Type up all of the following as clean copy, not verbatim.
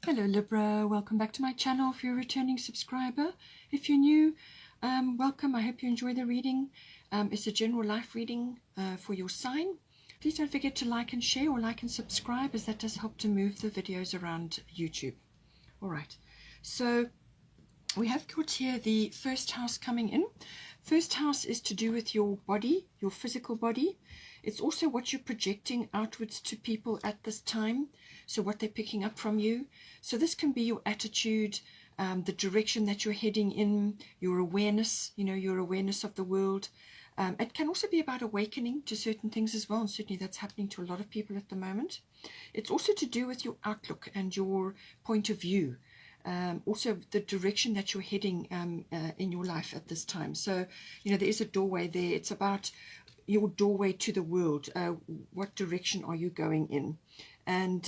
Hello Libra, welcome back to my channel if you're a returning subscriber. If you're new, welcome. I hope you enjoy the reading. It's a general life reading for your sign. Please don't forget to like and share, or like and subscribe, as that does help to move the videos around YouTube. Alright, so we have got here the first house coming in. First house is to do with your body, your physical body. It's also what you're projecting outwards to people at this time, so what they're picking up from you. So this can be your attitude, the direction that you're heading in, your awareness, your awareness of the world. It can also be about awakening to certain things as well, and certainly that's happening to a lot of people at the moment. It's also to do with your outlook and your point of view. Also the direction that you're heading in your life at this time. So, there is a doorway there. It's about your doorway to the world. What direction are you going in? And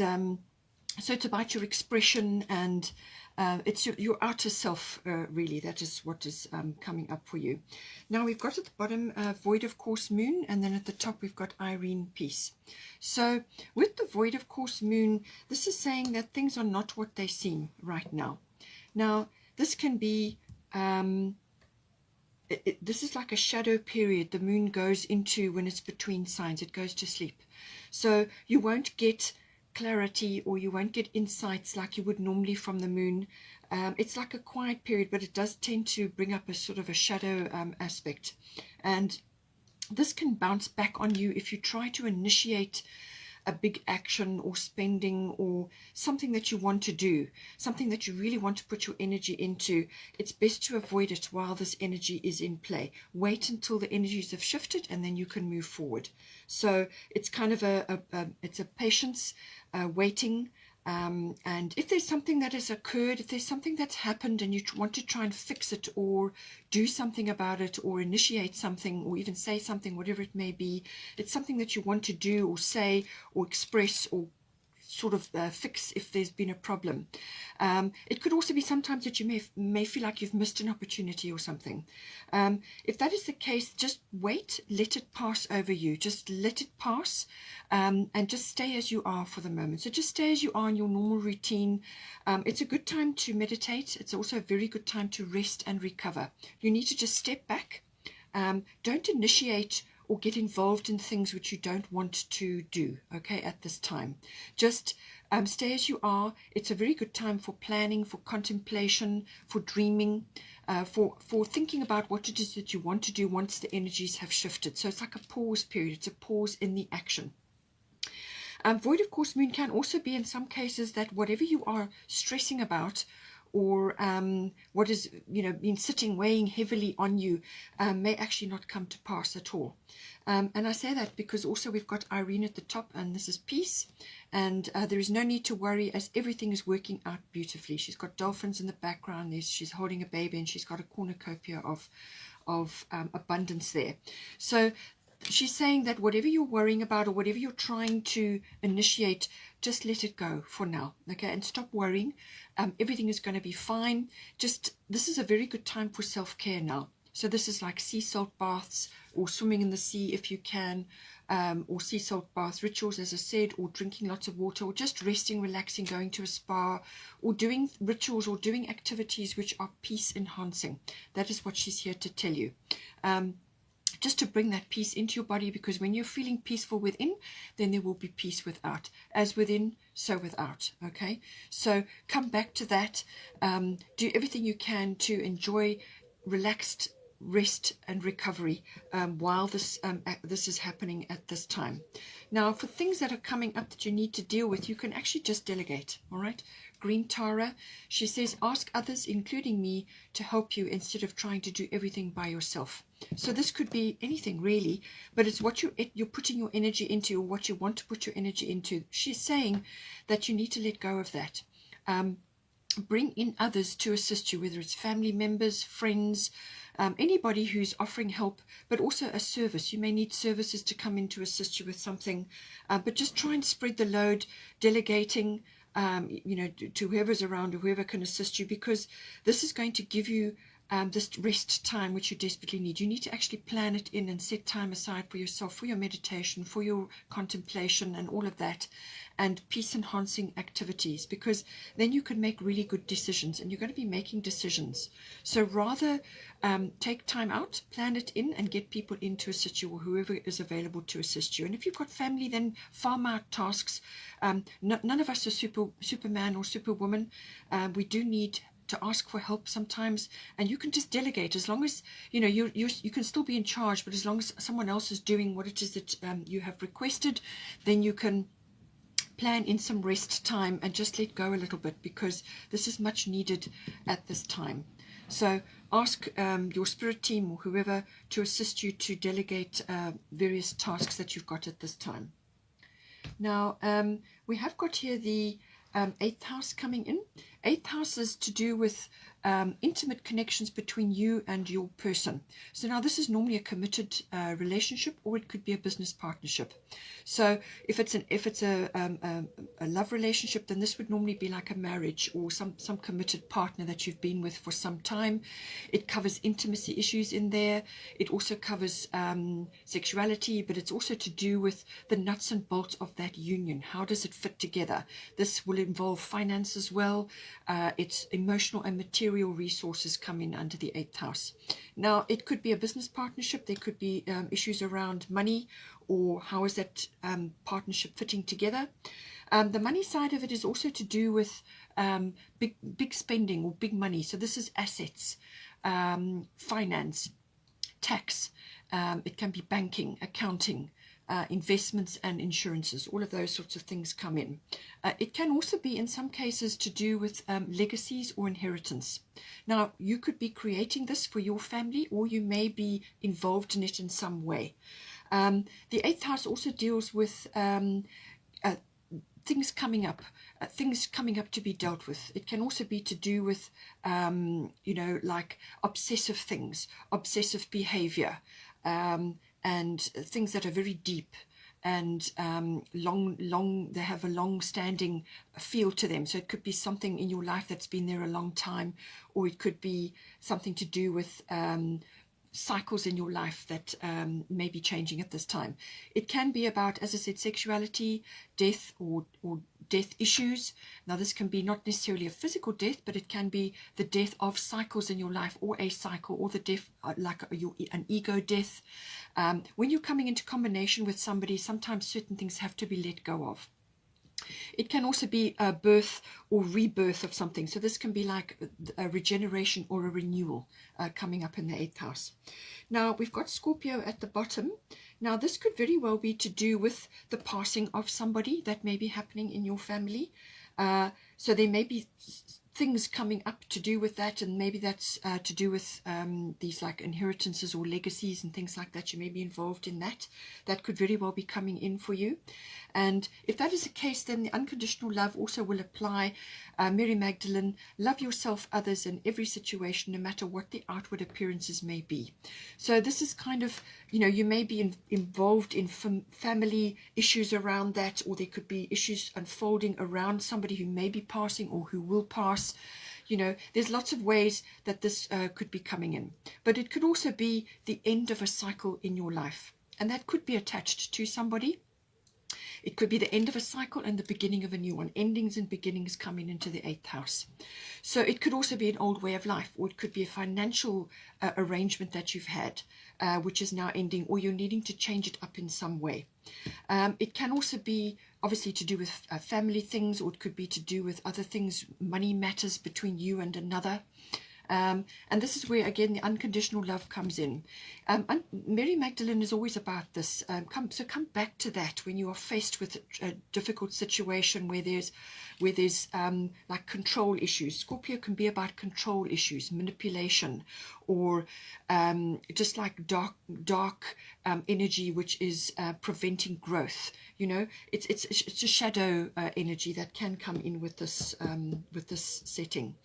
so it's about your expression, and it's your outer self, really. That is what is coming up for you. Now we've got at the bottom Void of Course Moon, and then at the top we've got Irene Peace. So with the Void of Course Moon, this is saying that things are not what they seem right now. Now this can be this is like a shadow period the moon goes into when it's between signs. It goes to sleep. So you won't get clarity, or you won't get insights like you would normally from the moon. It's like a quiet period, but it does tend to bring up a sort of a shadow aspect. And this can bounce back on you if you try to initiate a big action or spending or something that you want to do, something that you really want to put your energy into. It's best to avoid it while this energy is in play. Wait until the energies have shifted, and then you can move forward. So it's kind of it's a patience, waiting. And if there's something that has occurred, if there's something that's happened and you want to try and fix it or do something about it or initiate something or even say something, whatever it may be, it's something that you want to do or say or express or sort of fix if there's been a problem. It could also be sometimes that you may feel like you've missed an opportunity or something. If that is the case, just wait, let it pass over you. Just let it pass, and just stay as you are for the moment. So just stay as you are in your normal routine. It's a good time to meditate. It's also a very good time to rest and recover. You need to just step back. Don't initiate or get involved in things which you don't want to do, okay, at this time. Just stay as you are. It's a very good time for planning, for contemplation, for dreaming, for thinking about what it is that you want to do once the energies have shifted. So it's like a pause period. It's a pause in the action. Void of Course Moon can also be in some cases that whatever you are stressing about, or what has been sitting weighing heavily on you, may actually not come to pass at all. And I say that because also we've got Irene at the top, and this is peace, and there is no need to worry, as everything is working out beautifully. She's got dolphins in the background. She's holding a baby, and she's got a cornucopia of abundance there. So she's saying that whatever you're worrying about or whatever you're trying to initiate, just let it go for now, okay, and stop worrying. Everything is going to be fine. This is a very good time for self-care now. So this is like sea salt baths, or swimming in the sea if you can, or sea salt bath rituals, as I said, or drinking lots of water, or just resting, relaxing, going to a spa, or doing rituals or doing activities which are peace enhancing. That is what she's here to tell you. Just to bring that peace into your body, because when you're feeling peaceful within, then there will be peace without. As within, so without, okay? So come back to that. Do everything you can to enjoy relaxed rest and recovery while this is happening at this time. Now, for things that are coming up that you need to deal with, you can actually just delegate, all right? Green Tara, she says, ask others, including me, to help you instead of trying to do everything by yourself. So this could be anything really, but it's what you're putting your energy into, or what you want to put your energy into. She's saying that you need to let go of that. Bring in others to assist you, whether it's family members, friends, anybody who's offering help, but also a service. You may need services to come in to assist you with something, but just try and spread the load, delegating, to whoever's around or whoever can assist you, because this is going to give you this rest time which you desperately need. You need to actually plan it in and set time aside for yourself, for your meditation, for your contemplation and all of that, and peace enhancing activities, because then you can make really good decisions, and you're going to be making decisions. So rather take time out, plan it in, and get people in to assist you, or whoever is available to assist you. And if you've got family, then farm out tasks. None of us are Superman or Superwoman. We do need to ask for help sometimes, and you can just delegate, as long as you can still be in charge, but as long as someone else is doing what it is that you have requested, then you can plan in some rest time and just let go a little bit, because this is much needed at this time. So ask your spirit team or whoever to assist you to delegate various tasks that you've got at this time. Now we have got here the 8th house coming in. 8th house is to do with intimate connections between you and your person. So now this is normally a committed relationship, or it could be a business partnership. So if it's a love relationship, then this would normally be like a marriage or some committed partner that you've been with for some time. It covers intimacy issues in there. It also covers sexuality, but it's also to do with the nuts and bolts of that union. How does it fit together? This will involve finance as well. It's emotional and material resources come in under the 8th house. Now, it could be a business partnership. There could be issues around money, or how is that partnership fitting together. The money side of it is also to do with big spending or big money. So this is assets, finance, tax. It can be banking, accounting, investments and insurances. All of those sorts of things come in. It can also be, in some cases, to do with legacies or inheritance. Now, you could be creating this for your family, or you may be involved in it in some way. The 8th house also deals with things coming up to be dealt with. It can also be to do with, like obsessive things, obsessive behavior, and things that are very deep and they have a long-standing feel to them. So it could be something in your life that's been there a long time, or it could be something to do with cycles in your life that may be changing at this time. It can be about, as I said, sexuality, death, or death issues. Now, this can be not necessarily a physical death, but it can be the death of cycles in your life, or a cycle, or the death, like an ego death. When you're coming into combination with somebody, sometimes certain things have to be let go of. It can also be a birth or rebirth of something. So this can be like a regeneration or a renewal coming up in the 8th house. Now, we've got Scorpio at the bottom. Now, this could very well be to do with the passing of somebody that may be happening in your family. So there may be things coming up to do with that, and maybe that's to do with these like inheritances or legacies and things like that. You may be involved in that. That could very well be coming in for you. And if that is the case, then the unconditional love also will apply. Mary Magdalene, love yourself, others, in every situation, no matter what the outward appearances may be. So this is kind of, you may be involved in family issues around that, or there could be issues unfolding around somebody who may be passing or who will pass. There's lots of ways that this could be coming in. But it could also be the end of a cycle in your life, and that could be attached to somebody. It could be the end of a cycle and the beginning of a new one. Endings and beginnings coming into the 8th house. So it could also be an old way of life, or it could be a financial arrangement that you've had, which is now ending, or you're needing to change it up in some way. It can also be obviously to do with family things, or it could be to do with other things, money matters between you and another. And this is where, again, the unconditional love comes in. Mary Magdalene is always about this. So come back to that when you are faced with a difficult situation where there's like control issues. Scorpio can be about control issues, manipulation, or just like dark energy, which is preventing growth. It's a shadow energy that can come in with this setting.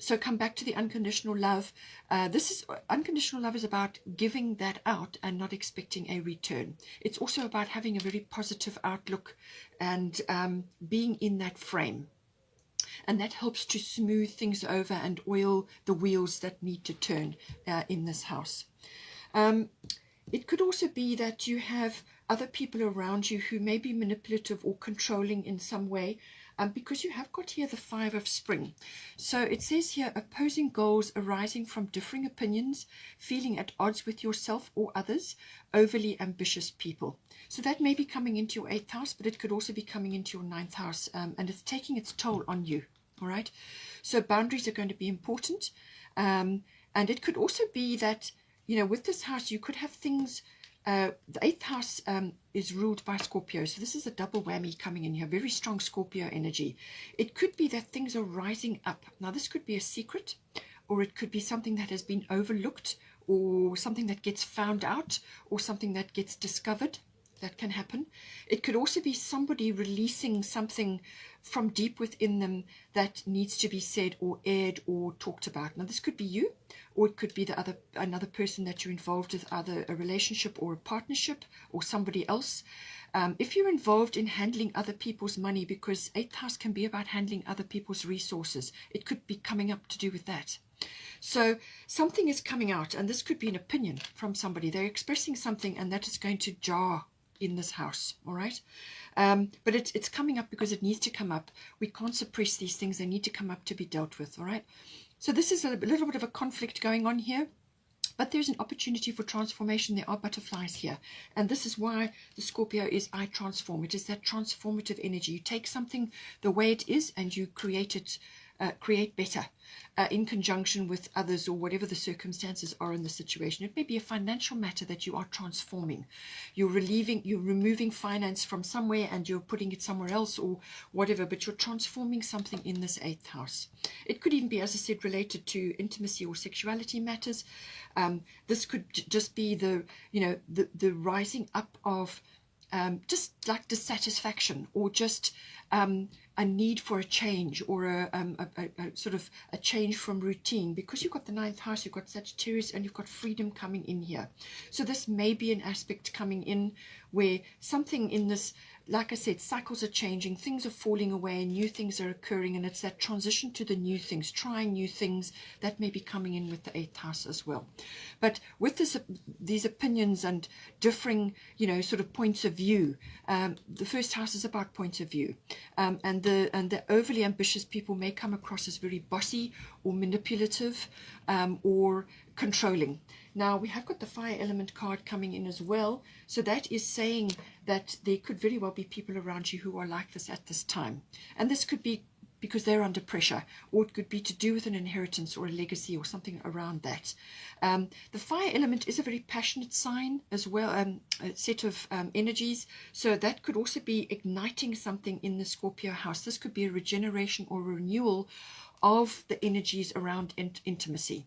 So come back to the unconditional love. Unconditional love is about giving that out and not expecting a return. It's also about having a very positive outlook and being in that frame. and that helps to smooth things over and oil the wheels that need to turn in this house. It could also be that you have other people around you who may be manipulative or controlling in some way, because you have got here the 5 of Spring. So it says here, opposing goals arising from differing opinions, feeling at odds with yourself or others, overly ambitious people. So that may be coming into your 8th house, but it could also be coming into your 9th house, and it's taking its toll on you. All right. So boundaries are going to be important. And it could also be that, with this house, you could have things. The 8th house is ruled by Scorpio. So this is a double whammy coming in here. Very strong Scorpio energy. It could be that things are rising up. Now, this could be a secret, or it could be something that has been overlooked, or something that gets found out, or something that gets discovered. That can happen. It could also be somebody releasing something from deep within them that needs to be said or aired or talked about. Now, this could be you, or it could be another person that you're involved with, either a relationship or a partnership or somebody else. If you're involved in handling other people's money, because 8th house can be about handling other people's resources, it could be coming up to do with that. So something is coming out, and this could be an opinion from somebody. They're expressing something, and that is going to jar in this house. All right. But it's coming up because it needs to come up. We can't suppress these things. They need to come up to be dealt with. All right. So this is a little bit of a conflict going on here, but there's an opportunity for transformation. There are butterflies here, and this is why the Scorpio is I transform. It is that transformative energy. You take something the way it is and you create it, create better, in conjunction with others, or whatever the circumstances are in the situation. It may be a financial matter that you are transforming. You're removing finance from somewhere and you're putting it somewhere else, or whatever, but you're transforming something in this 8th house. It could even be, as I said, related to intimacy or sexuality matters. This could just be the rising up of just like dissatisfaction, or just a need for a change, or a sort of a change from routine, because you've got the 9th house, you've got Sagittarius, and you've got freedom coming in here. So this may be an aspect coming in where something in this, like I said, cycles are changing, things are falling away, and new things are occurring, and it's that transition to the new things, trying new things, that may be coming in with the 8th house as well. But with these opinions and differing, sort of points of view, the first house is about points of view, and the overly ambitious people may come across as very bossy or manipulative, or controlling. Now, we have got the fire element card coming in as well, so that is saying that there could very well be people around you who are like this at this time, and this could be because they're under pressure, or it could be to do with an inheritance or a legacy or something around that. The fire element is a very passionate sign as well, a set of energies, so that could also be igniting something in the Scorpio house. This could be a regeneration or renewal of the energies around intimacy.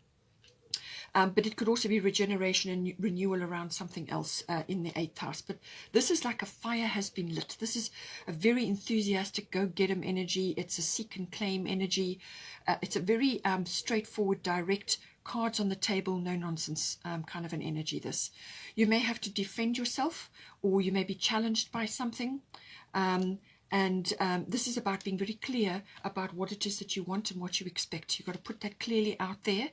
But it could also be regeneration and renewal around something else in the 8th house. But this is like a fire has been lit. This is a very enthusiastic go-get-em energy. It's a seek and claim energy. It's a very straightforward, direct, cards on the table, no nonsense kind of an energy. This, you may have to defend yourself, or you may be challenged by something. And this is about being very clear about what it is that you want and what you expect. You've got to put that clearly out there,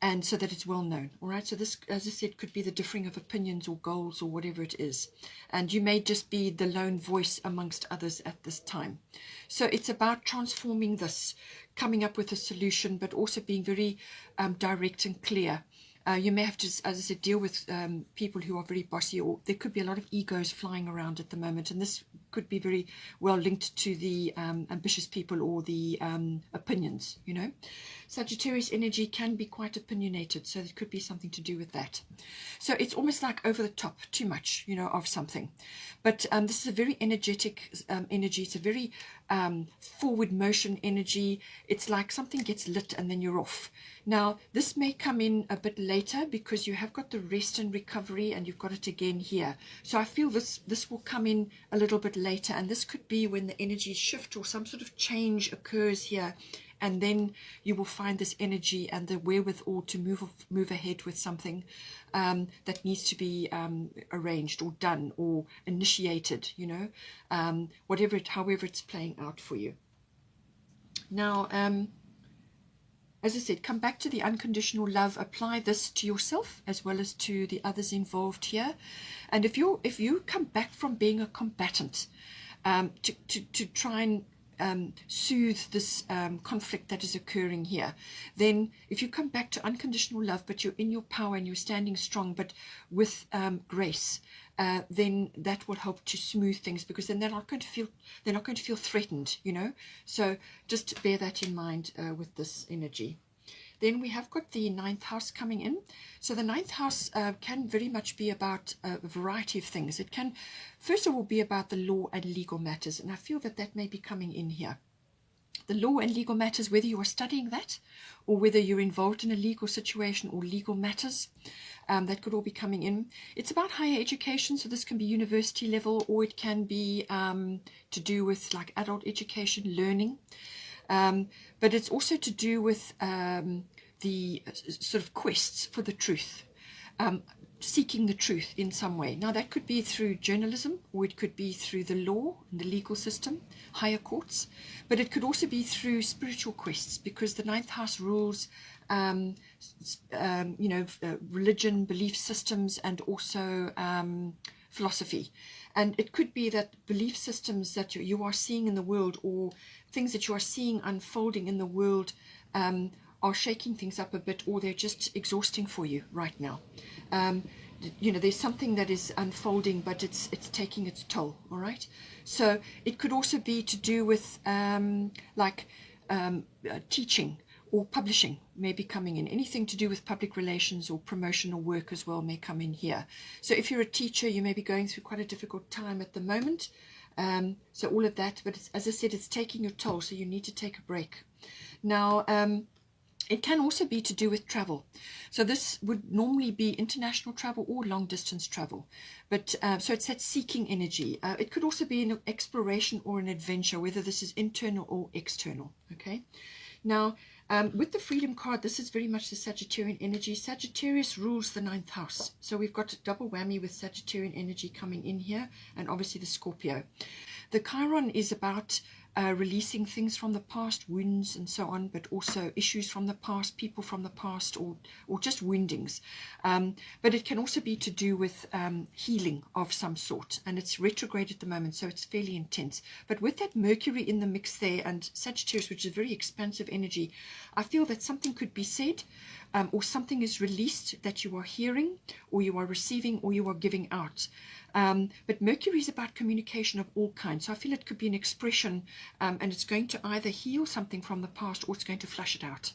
and so that it's well known. All right. So this, as I said, could be the differing of opinions or goals or whatever it is. And you may just be the lone voice amongst others at this time. So it's about transforming this, coming up with a solution, but also being very direct and clear. You may have to, as I said, deal with people who are very bossy, or there could be a lot of egos flying around at the moment, and this could be very well linked to the ambitious people or the opinions, Sagittarius energy can be quite opinionated, so there could be something to do with that. So it's almost like over the top, too much, of something. But this is a very energetic energy. It's a very forward motion energy. It's like something gets lit and then you're off. Now, this may come in a bit later because you have got the rest and recovery, and you've got it again here. So I feel this will come in a little bit later, and this could be when the energies shift or some sort of change occurs here, and then you will find this energy and the wherewithal to move ahead with something that needs to be arranged or done or initiated, however it's playing out for you. Now, as I said, come back to the unconditional love. Apply this to yourself as well as to the others involved here. And if you come back from being a combatant, to try and soothe this conflict that is occurring here, then if you come back to unconditional love, but you're in your power and you're standing strong, but with grace, then that will help to smooth things, because then they're not going to feel threatened, you know. So just bear that in mind with this energy. Then we have got the 9th house coming in. So the 9th house can very much be about a variety of things. It can, first of all, be about the law and legal matters. And I feel that that may be coming in here. The law and legal matters, whether you are studying that or whether you're involved in a legal situation or legal matters, that could all be coming in. It's about higher education, so this can be university level, or it can be to do with like adult education, learning. But it's also to do with the sort of quests for the truth, seeking the truth in some way. Now that could be through journalism, or it could be through the law and the legal system, higher courts, but it could also be through spiritual quests, because the 9th house rules religion, belief systems, and also philosophy. And it could be that belief systems that you are seeing in the world, or things that you are seeing unfolding in the world, are shaking things up a bit, or they're just exhausting for you right now. There's something that is unfolding, but it's taking its toll. All right. So it could also be to do with teaching or publishing may be coming in. Anything to do with public relations or promotional work as well may come in here. So if you're a teacher, you may be going through quite a difficult time at the moment. So all of that, but as I said, it's taking your toll, so you need to take a break. Now, it can also be to do with travel. So this would normally be international travel or long distance travel. But so it's that seeking energy. It could also be an exploration or an adventure, whether this is internal or external. Okay. Now, with the Freedom card, this is very much the Sagittarian energy. Sagittarius rules the 9th house. So we've got a double whammy with Sagittarian energy coming in here, and obviously the Scorpio. The Chiron is about releasing things from the past, wounds and so on, but also issues from the past, people from the past, or just woundings. But it can also be to do with healing of some sort, and it's retrograde at the moment, so it's fairly intense. But with that Mercury in the mix there, and Sagittarius, which is a very expansive energy, I feel that something could be said, or something is released that you are hearing, or you are receiving, or you are giving out. But Mercury is about communication of all kinds. So I feel it could be an expression, and it's going to either heal something from the past, or it's going to flush it out.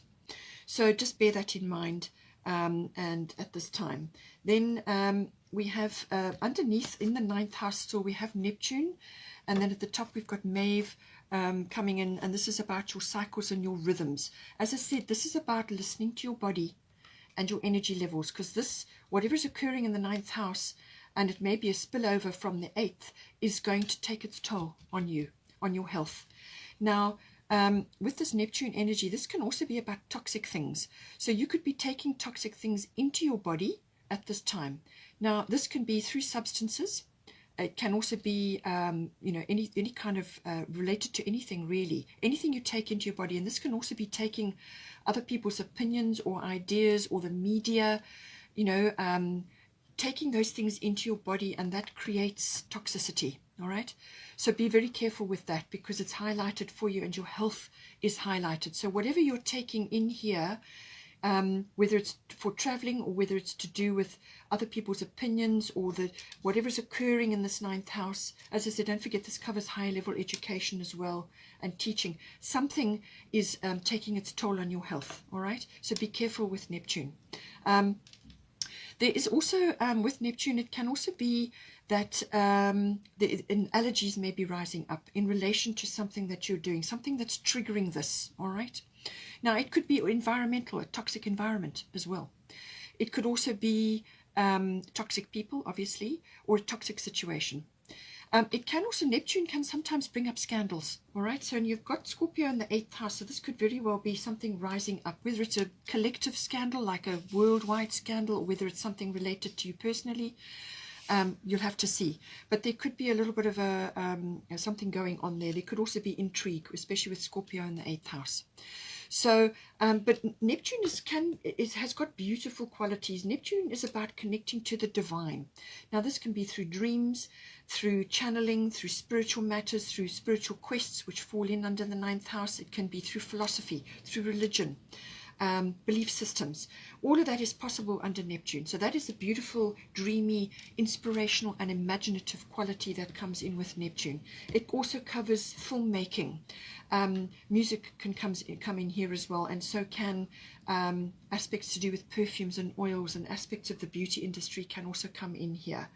So just bear that in mind, and at this time. Then we have underneath in the 9th house still, we have Neptune. And then at the top, we've got Maeve coming in. And this is about your cycles and your rhythms. As I said, this is about listening to your body and your energy levels. Because this, whatever is occurring in the 9th house, and it may be a spillover from the 8th, is going to take its toll on you, on your health. Now, with this Neptune energy, this can also be about toxic things. So you could be taking toxic things into your body at this time. Now, this can be through substances. It can also be, any kind of related to anything, really. Anything you take into your body. And this can also be taking other people's opinions or ideas, or the media, taking those things into your body, and that creates toxicity. All right. So be very careful with that, because it's highlighted for you and your health is highlighted. So whatever you're taking in here, whether it's for traveling or whether it's to do with other people's opinions, or whatever's occurring in this 9th house, as I said, don't forget this covers higher level education as well, and teaching. Something is taking its toll on your health. All right. So be careful with Neptune. There is also, with Neptune, it can also be that allergies may be rising up in relation to something that you're doing, something that's triggering this, all right? Now, it could be environmental, a toxic environment as well. It could also be toxic people, obviously, or a toxic situation. It can also, Neptune can sometimes bring up scandals, all right? So you've got Scorpio in the 8th house, so this could very well be something rising up, whether it's a collective scandal, like a worldwide scandal, or whether it's something related to you personally. You'll have to see. But there could be a little bit of a something going on there. There could also be intrigue, especially with Scorpio in the 8th house. So, but Neptune has got beautiful qualities. Neptune is about connecting to the divine. Now, this can be through dreams, through channeling, through spiritual matters, through spiritual quests, which fall in under the 9th house. It can be through philosophy, through religion, belief systems. All of that is possible under Neptune. So that is a beautiful, dreamy, inspirational and imaginative quality that comes in with Neptune. It also covers filmmaking. Music can come in here as well, and so can aspects to do with perfumes and oils, and aspects of the beauty industry can also come in here.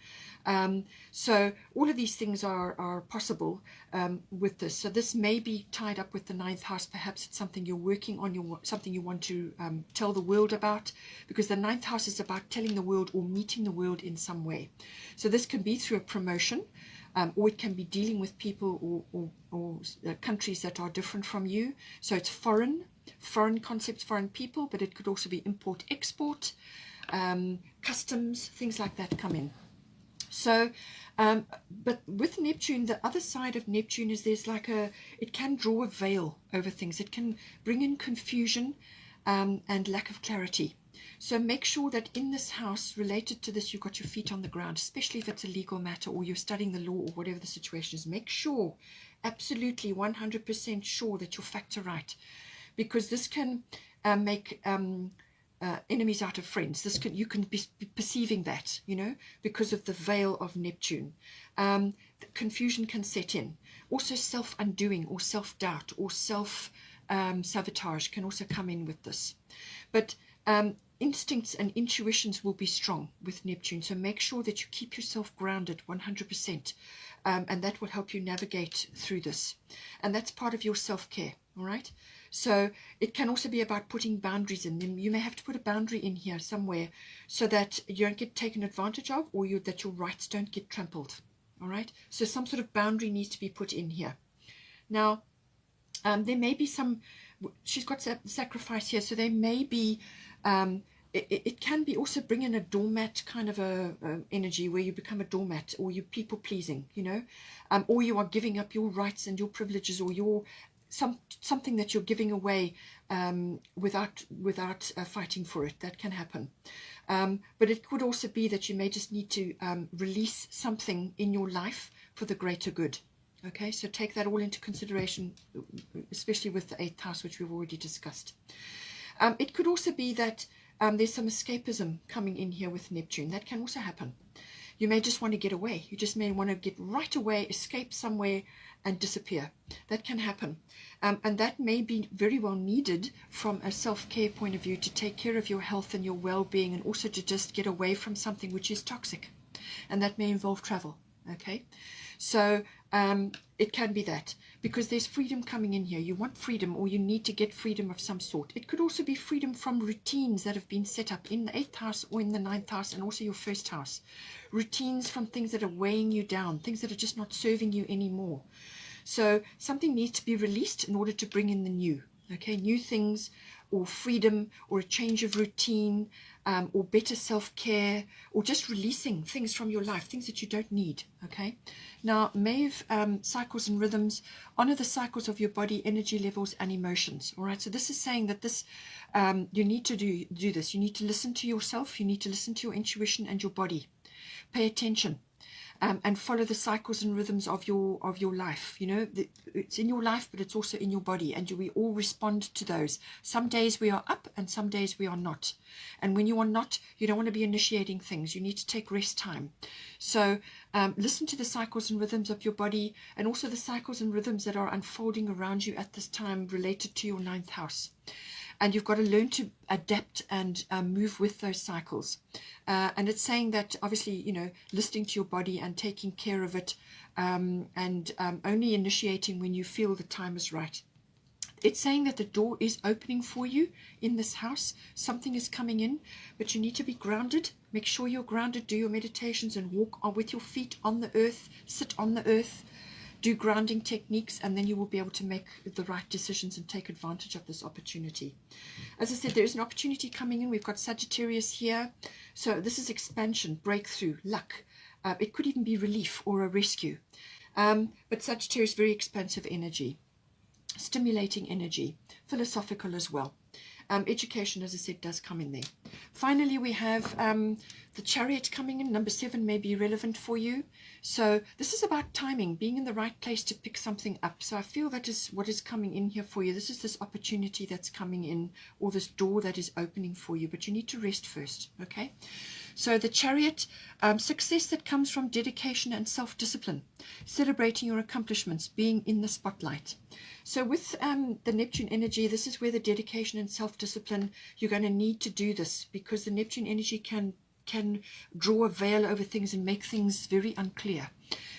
So all of these things are possible with this. So this may be tied up with the 9th house. Perhaps it's something you're working on, something you want to tell the world about, because the 9th house is about telling the world or meeting the world in some way. So this can be through a promotion, or it can be dealing with people or countries that are different from you. So it's foreign concepts, foreign people, but it could also be import, export, customs, things like that come in. So, but with Neptune, the other side of Neptune is it can draw a veil over things. It can bring in confusion and lack of clarity. So make sure that in this house, related to this, you've got your feet on the ground, especially if it's a legal matter or you're studying the law or whatever the situation is. Make sure, absolutely 100% sure that your facts are right, because this can make enemies out of friends. You can be perceiving that, because of the veil of Neptune. The confusion can set in. Also self-undoing or self-doubt or self-sabotage can also come in with this. But instincts and intuitions will be strong with Neptune, so make sure that you keep yourself grounded 100%, and that will help you navigate through this. And that's part of your self-care, all right? So it can also be about putting boundaries in them. You may have to put a boundary in here somewhere so that you don't get taken advantage of, or that your rights don't get trampled, all right? So some sort of boundary needs to be put in here. Now, there may be she's got sacrifice here, so there may be, it can be also bring in a doormat kind of a energy where you become a doormat, or you're people pleasing, or you are giving up your rights and your privileges, or your something that you're giving away without fighting for it. That can happen. But it could also be that you may just need to release something in your life for the greater good. Okay, so take that all into consideration, especially with the 8th house, which we've already discussed. It could also be that there's some escapism coming in here with Neptune. That can also happen. You may just want to get away. You just may want to get right away, escape somewhere and disappear. That can happen. And that may be very well needed from a self-care point of view, to take care of your health and your well-being, and also to just get away from something which is toxic. And that may involve travel. Okay, so it can be that, because there's freedom coming in here. You want freedom, or you need to get freedom of some sort. It could also be freedom from routines that have been set up in the 8th house or in the 9th house, and also your 1st house. Routines from things that are weighing you down, things that are just not serving you anymore. So something needs to be released in order to bring in the new. Okay, new things, or freedom, or a change of routine, or better self-care, or just releasing things from your life, things that you don't need. Okay, now Maeve, cycles and rhythms, honor the cycles of your body, energy levels and emotions. All right, so this is saying that this you need to do this. You need to listen to yourself, you need to listen to your intuition and your body. Pay attention. And follow the cycles and rhythms of your life. It's in your life, but it's also in your body, and we all respond to those. Some days we are up and some days we are not. And when you are not, you don't want to be initiating things. You need to take rest time. So listen to the cycles and rhythms of your body, and also the cycles and rhythms that are unfolding around you at this time related to your 9th house. And you've got to learn to adapt and move with those cycles. And it's saying that, obviously, listening to your body and taking care of it, and only initiating when you feel the time is right. It's saying that the door is opening for you in this house. Something is coming in, but you need to be grounded. Make sure you're grounded. Do your meditations and walk with your feet on the earth. Sit on the earth. Do grounding techniques, and then you will be able to make the right decisions and take advantage of this opportunity. As I said, there is an opportunity coming in. We've got Sagittarius here. So this is expansion, breakthrough, luck, It could even be relief or a rescue. But Sagittarius is very expansive energy, stimulating energy, philosophical as well. Education, as I said, does come in there. Finally, we have the Chariot coming in. Number 7 may be relevant for you. So this is about timing, being in the right place to pick something up. So I feel that is what is coming in here for you. This is this opportunity that's coming in, or this door that is opening for you. But you need to rest first, okay? So the Chariot, success that comes from dedication and self-discipline, celebrating your accomplishments, being in the spotlight. So with the Neptune energy, this is where the dedication and self-discipline, you're going to need to do this, because the Neptune energy can draw a veil over things and make things very unclear.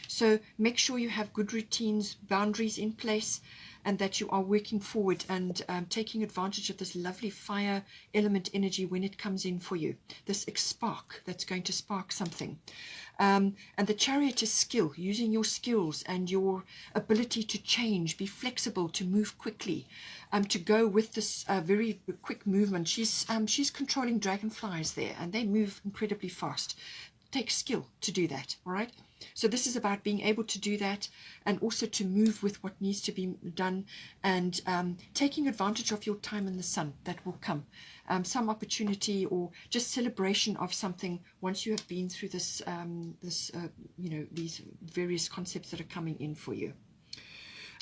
So make sure you have good routines, boundaries in place, and that you are working forward and taking advantage of this lovely fire element energy when it comes in for you. This spark that's going to spark something. And the Chariot is skill, using your skills and your ability to change, be flexible, to move quickly, to go with this very quick movement. She's controlling dragonflies there, and they move incredibly fast. It takes skill to do that, all right? So this is about being able to do that, and also to move with what needs to be done, and taking advantage of your time in the sun that will come. Some opportunity or just celebration of something once you have been through this, these various concepts that are coming in for you.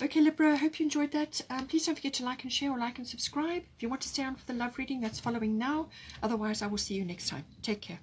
Okay, Libra, I hope you enjoyed that. Please don't forget to like and share, or like and subscribe. If you want to stay on for the love reading, that's following now. Otherwise, I will see you next time. Take care.